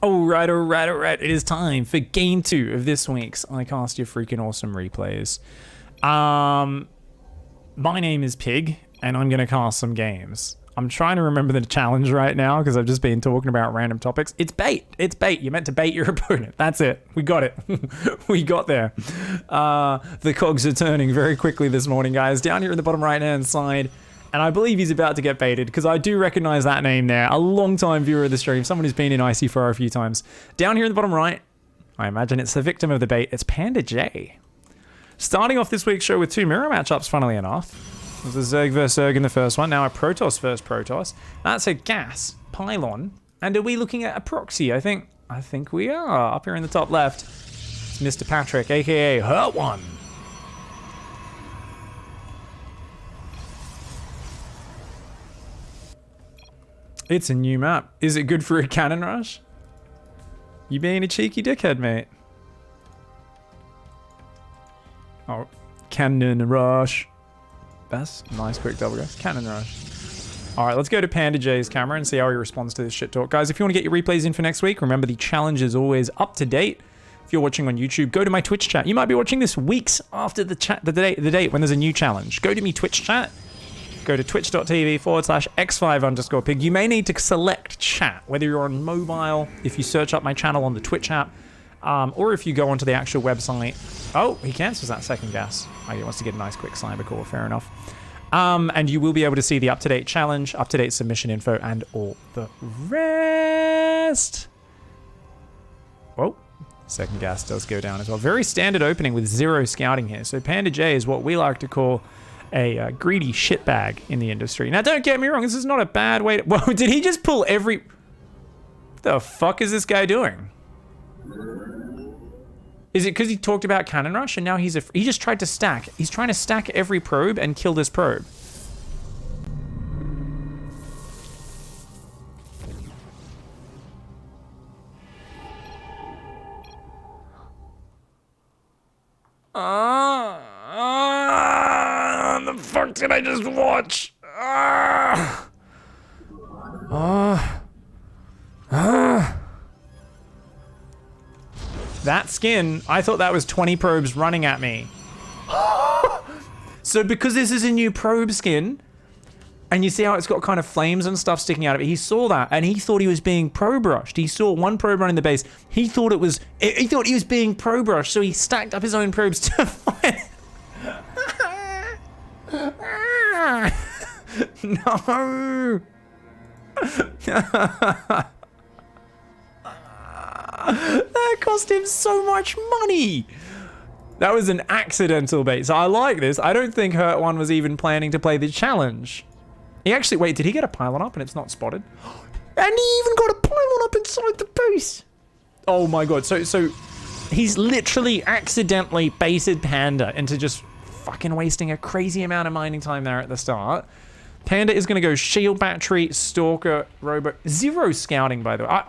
All right. It is time for game 2 of this week's I Cast Your Freaking Awesome replays. My name is Pig, and I'm going to cast some games. I'm trying to remember the challenge right now because I've just been talking about random topics. It's bait. You're meant to bait your opponent. That's it. We got it. We got there. The cogs are turning very quickly this morning, guys. Down here in the bottom right-hand side. And I believe he's about to get baited because I do recognize that name there. A long-time viewer of the stream. Someone who's been in ICYFAR a few times. Down here in the bottom right, I imagine it's the victim of the bait. It's Panda J. Starting off this week's show with 2 mirror matchups, funnily enough. There's a Zerg vs Zerg in the first one. Now a Protoss vs Protoss. That's a gas pylon. And are we looking at a proxy? I think we are. Up here in the top left, it's Mr. Patrick, aka Hurt One. It's a new map. Is it good for a cannon rush? You being a cheeky dickhead, mate. Oh, cannon rush. That's nice, quick double go. Cannon rush. All right, let's go to Panda J's camera and see how he responds to this shit talk. Guys, if you want to get your replays in for next week, remember the challenge is always up to date. If you're watching on YouTube, go to my Twitch chat. You might be watching this weeks after the date when there's a new challenge. Go to me Twitch chat. Go to twitch.tv/x5_pig. You may need to select chat, whether you're on mobile, if you search up my channel on the Twitch app, or if you go onto the actual website. Oh, he cancels that second gas. Oh, he wants to get a nice quick cyber core, fair enough. And you will be able to see the up-to-date challenge, up-to-date submission info, and all the rest. Whoa, second gas does go down as well. Very standard opening with 0 scouting here. So Panda J is what we like to call a greedy shitbag in the industry. Now, don't get me wrong, this is not a bad way to... Whoa, did he just pull every... What the fuck is this guy doing? Is it because he talked about cannon rush and now he just tried to stack? He's trying to stack every probe and kill this probe. The fuck did I just watch? That skin, I thought that was 20 probes running at me. So because this is a new probe skin, and you see how it's got kind of flames and stuff sticking out of it, he saw that and he thought he was being probe rushed. He saw one probe running the base. He thought he was being probe rushed, so he stacked up his own probes to fight. No. That cost him so much money. That was an accidental bait. So I like this. I don't think Hurt One was even planning to play the challenge. He actually, wait, did he get a pylon up and it's not spotted? And he even got a pylon up inside the base. Oh my god. So he's literally accidentally baited Panda into just fucking wasting a crazy amount of mining time there at the start. Panda is going to go shield battery, stalker, robo. 0 scouting, by the way.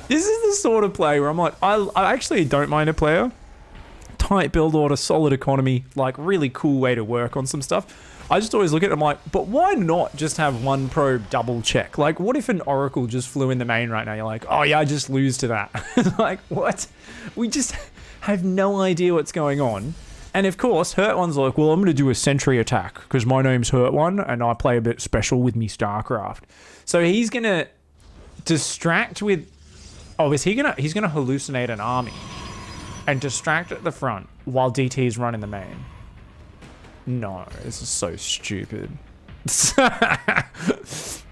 This is the sort of play where I'm like, I actually don't mind a player. Tight build order, solid economy, like really cool way to work on some stuff. I just always look at it, I'm like, but why not just have one probe double check? Like, what if an Oracle just flew in the main right now? You're like, oh yeah, I just lose to that. Like, what? We just have no idea what's going on. And of course, Hurt One's like, well, I'm going to do a sentry attack because my name's Hurt One and I play a bit special with me StarCraft. So he's going to distract with... Oh, he's going to hallucinate an army and distract at the front while DT's running the main. No, this is so stupid.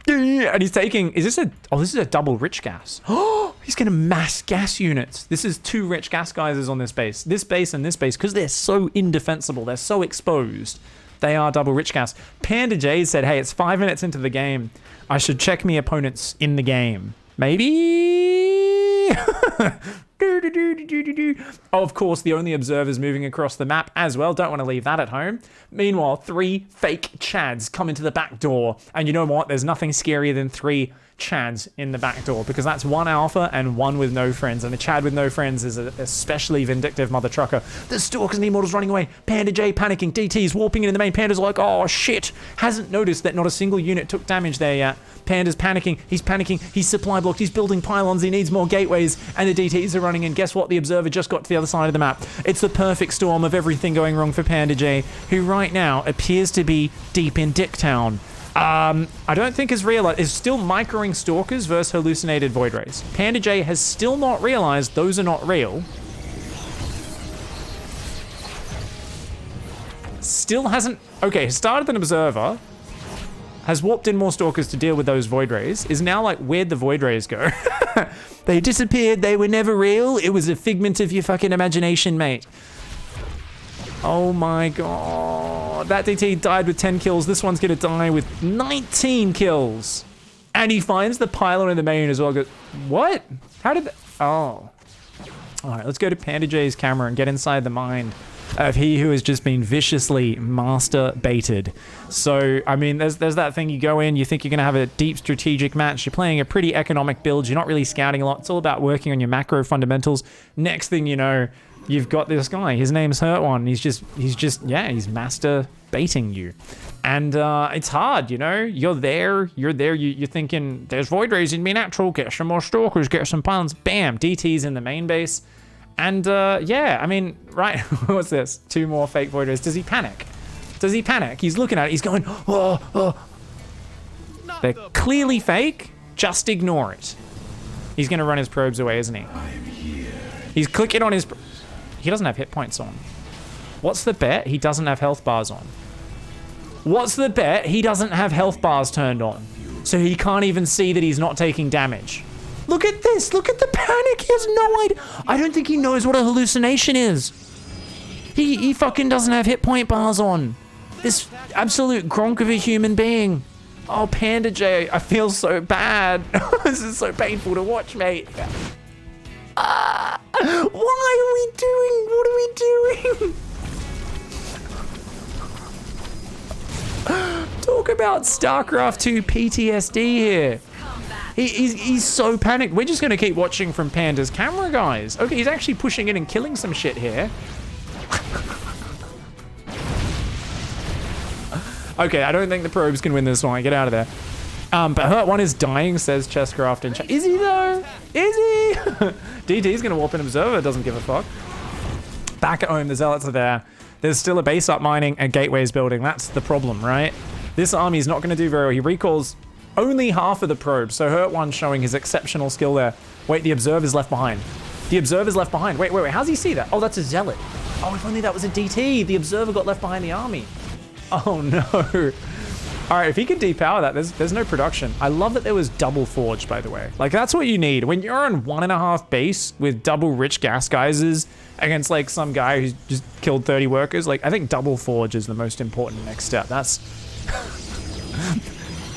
And he's taking... Is this a... Oh, this is a double rich gas. Oh, he's going to mass gas units. This is 2 rich gas geysers on this base. This base and this base, because they're so indefensible. They're so exposed. They are double rich gas. Panda J said, hey, it's 5 minutes into the game. I should check me opponents in the game. Maybe? Oh, of course, the only observers moving across the map as well. Don't want to leave that at home. Meanwhile, 3 fake Chads come into the back door. And you know what? There's nothing scarier than 3 Chads in the back door, because that's one alpha and one with no friends, and a Chad with no friends is a especially vindictive mother trucker. The Stalkers and E-Mortals running away. Panda J panicking. DT's warping in the main. Panda's like, oh shit. Hasn't noticed that not a single unit took damage there yet. Panda's panicking. He's supply blocked. He's building pylons. He needs more gateways, and the DTs are running in. Guess what? The Observer just got to the other side of the map. It's the perfect storm of everything going wrong for Panda J, who right now appears to be deep in Dicktown. I don't think is realized is still microing Stalkers versus hallucinated Void Rays. Panda J has still not realized those are not real. Still hasn't. Okay, started an Observer. Has warped in more Stalkers to deal with those Void Rays. Is now like, where'd the Void Rays go? They disappeared. They were never real. It was a figment of your fucking imagination, mate. Oh my god. That DT died with 10 kills. This one's gonna die with 19 kills. And he finds the pylon in the main as well. Goes, what? How did that? Oh. Alright, let's go to Panda J's camera and get inside the mind of he who has just been viciously master baited. So, I mean, there's that thing, you go in, you think you're gonna have a deep strategic match, you're playing a pretty economic build, you're not really scouting a lot, it's all about working on your macro fundamentals. Next thing you know, you've got this guy, his name's Hurt One, he's master baiting you. And it's hard, you know, you're there, you're thinking, there's Void Rays in me natural, get some more Stalkers, get some pylons, bam, DT's in the main base. And yeah, I mean, right, what's this? 2 more fake Void Rays. Does he panic? He's looking at it, he's going, oh, oh. They're clearly fake, just ignore it. He's gonna run his probes away, isn't he? He's clicking on his... He doesn't have hit points on. What's the bet? He doesn't have health bars on. What's the bet? He doesn't have health bars turned on. So he can't even see that he's not taking damage. Look at this. Look at the panic. He has no idea. I don't think he knows what a hallucination is. He fucking doesn't have hit point bars on. This absolute gronk of a human being. Oh, Panda J, I feel so bad. This is so painful to watch, mate. Why are we doing? What are we doing? Talk about StarCraft 2 PTSD here. He's so panicked. We're just going to keep watching from Panda's camera, guys. Okay, he's actually pushing in and killing some shit here. Okay, I don't think the probes can win this one. Get out of there. But Hurt One is dying, says Chesscraft in chat. Is he though? Is he? DT's going to warp an Observer. Doesn't give a fuck. Back at home, the Zealots are there. There's still a base up mining and gateways building. That's the problem, right? This army is not going to do very well. He recalls only half of the probes, so Hurt One showing his exceptional skill there. Wait, the Observer's left behind. The Observer's left behind. Wait, how's he see that? Oh, that's a Zealot. Oh, if only that was a DT. The Observer got left behind the army. Oh no. All right, if he could depower that, there's no production. I love that there was double forge, by the way. Like, that's what you need. When you're on 1.5 base with double rich gas geysers against like some guy who's just killed 30 workers, like I think double forge is the most important next step. That's...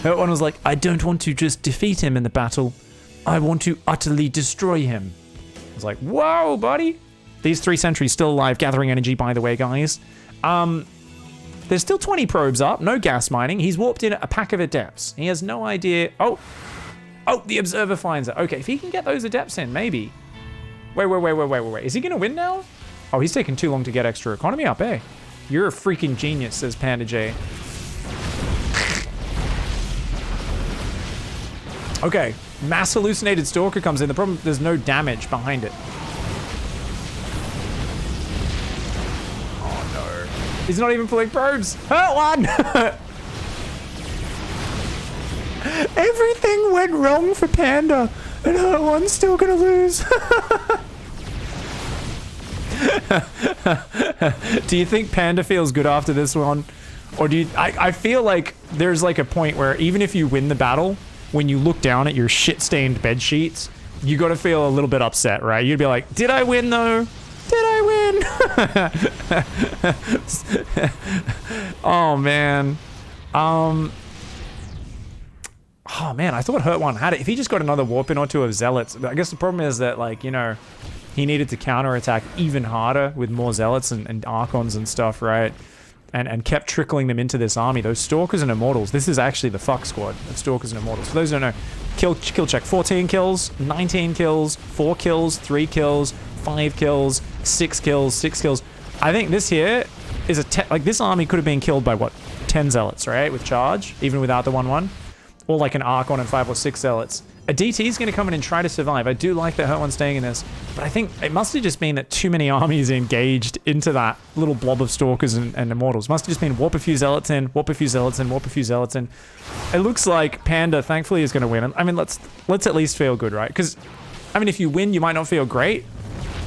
Hurt One was like, I don't want to just defeat him in the battle. I want to utterly destroy him. I was like, whoa, buddy. These 3 sentries still alive, gathering energy, by the way, guys. There's still 20 probes up, no gas mining. He's warped in a pack of adepts. He has no idea. Oh, the Observer finds it. Okay, if he can get those adepts in, maybe. Wait. Is he gonna win now? Oh, he's taking too long to get extra economy up, eh? You're a freaking genius, says Panda J. Okay, mass hallucinated Stalker comes in. The problem, there's no damage behind it. Oh no. He's not even pulling probes. Hurt One! Everything went wrong for Panda, and Hurt One's still gonna lose. Do you think Panda feels good after this one? Or do you... I feel like there's like a point where even if you win the battle, when you look down at your shit-stained bed sheets, you gotta feel a little bit upset, right? You'd be like, did I win though? Did I win? Oh man. Oh man, I thought Hurt One had it. If he just got another warp in or two of Zealots, I guess the problem is that, like, you know, he needed to counterattack even harder with more Zealots and Archons and stuff, right? and kept trickling them into this army. Those Stalkers and Immortals, this is actually the fuck squad of Stalkers and Immortals. For those who don't know, kill check, 14 kills, 19 kills, 4 kills, 3 kills, 5 kills, 6 kills, 6 kills. I think this here is like this army could have been killed by what? 10 Zealots, right? With charge, even without the 1-1. Or like an Archon and 5 or 6 Zealots. A DT is going to come in and try to survive. I do like that Hurt One staying in this, but I think it must have just been that too many armies engaged into that little blob of Stalkers and Immortals. Must have just been warp a few Zealots in, warp a few Zealots in, warp a few Zealots in. It looks like Panda, thankfully, is going to win. I mean, let's at least feel good, right? Because, I mean, if you win, you might not feel great,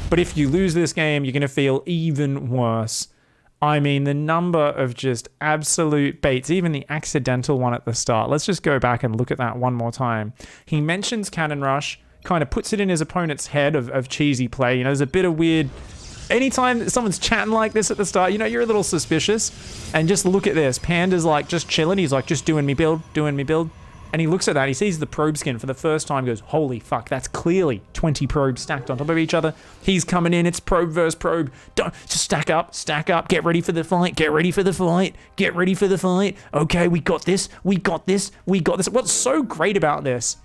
but if you lose this game, you're going to feel even worse. I mean, the number of just absolute baits, even the accidental one at the start. Let's just go back and look at that one more time. He mentions Cannon Rush, kind of puts it in his opponent's head of cheesy play. You know, there's a bit of weird... Anytime someone's chatting like this at the start, you know, you're a little suspicious. And just look at this. Panda's like just chilling. He's like, just doing me build, doing me build. And he looks at that, he sees the probe skin for the first time, goes, holy fuck, that's clearly 20 probes stacked on top of each other. He's coming in, it's probe versus probe. Don't, just stack up, get ready for the fight, get ready for the fight, get ready for the fight. Okay, we got this, we got this, we got this. What's so great about this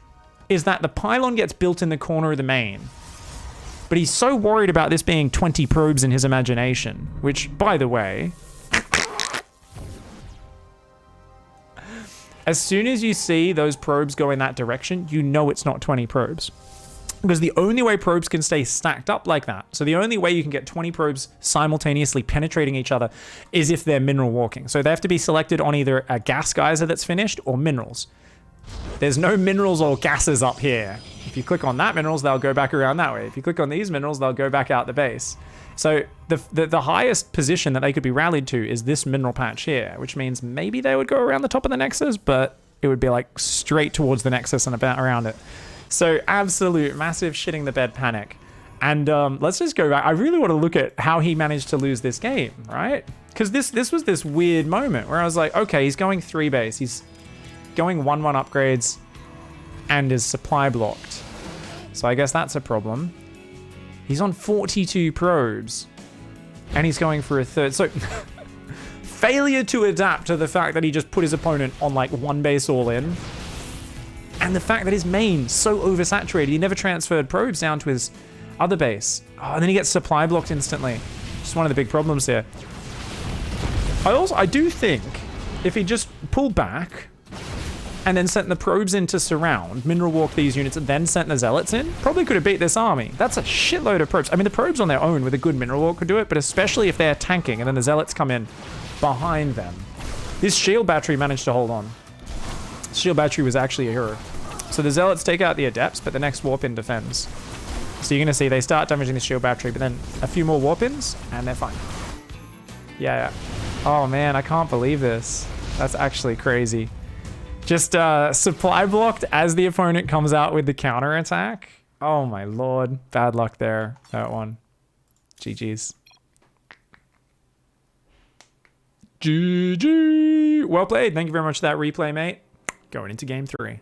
is that the pylon gets built in the corner of the main. But he's so worried about this being 20 probes in his imagination, which, by the way... As soon as you see those probes go in that direction, you know it's not 20 probes. Because the only way probes can stay stacked up like that, so the only way you can get 20 probes simultaneously penetrating each other is if they're mineral walking. So they have to be selected on either a gas geyser that's finished or minerals. There's no minerals or gases up here. If you click on that minerals, they'll go back around that way. If you click on these minerals, they'll go back out the base. So the highest position that they could be rallied to is this mineral patch here, which means maybe they would go around the top of the Nexus, but it would be like straight towards the Nexus and about around it. So absolute massive shitting the bed panic. And let's just go back. I really want to look at how he managed to lose this game, right? Because this was this weird moment where I was like, okay, he's going 3 base. He's going 1-1 upgrades and is supply blocked. So I guess that's a problem. He's on 42 probes and he's going for a third. So failure to adapt to the fact that he just put his opponent on like 1 base all in. And the fact that his main so oversaturated, he never transferred probes down to his other base. Oh, and then he gets supply blocked instantly. Just one of the big problems here. I do think if he just pulled back and then sent the probes in to surround, mineral walk these units, and then sent the Zealots in, probably could have beat this army. That's a shitload of probes. I mean, the probes on their own with a good mineral walk could do it, but especially if they're tanking and then the Zealots come in behind them. This shield battery managed to hold on. Shield battery was actually a hero. So the Zealots take out the Adepts, but the next warp-in defends. So you're going to see they start damaging the shield battery, but then a few more warp-ins, and they're fine. Yeah. Oh man, I can't believe this. That's actually crazy. Just supply blocked as the opponent comes out with the counter attack. Oh my lord. Bad luck there. That one. GG's. GG. Well played. Thank you very much for that replay, mate. Going into game 3.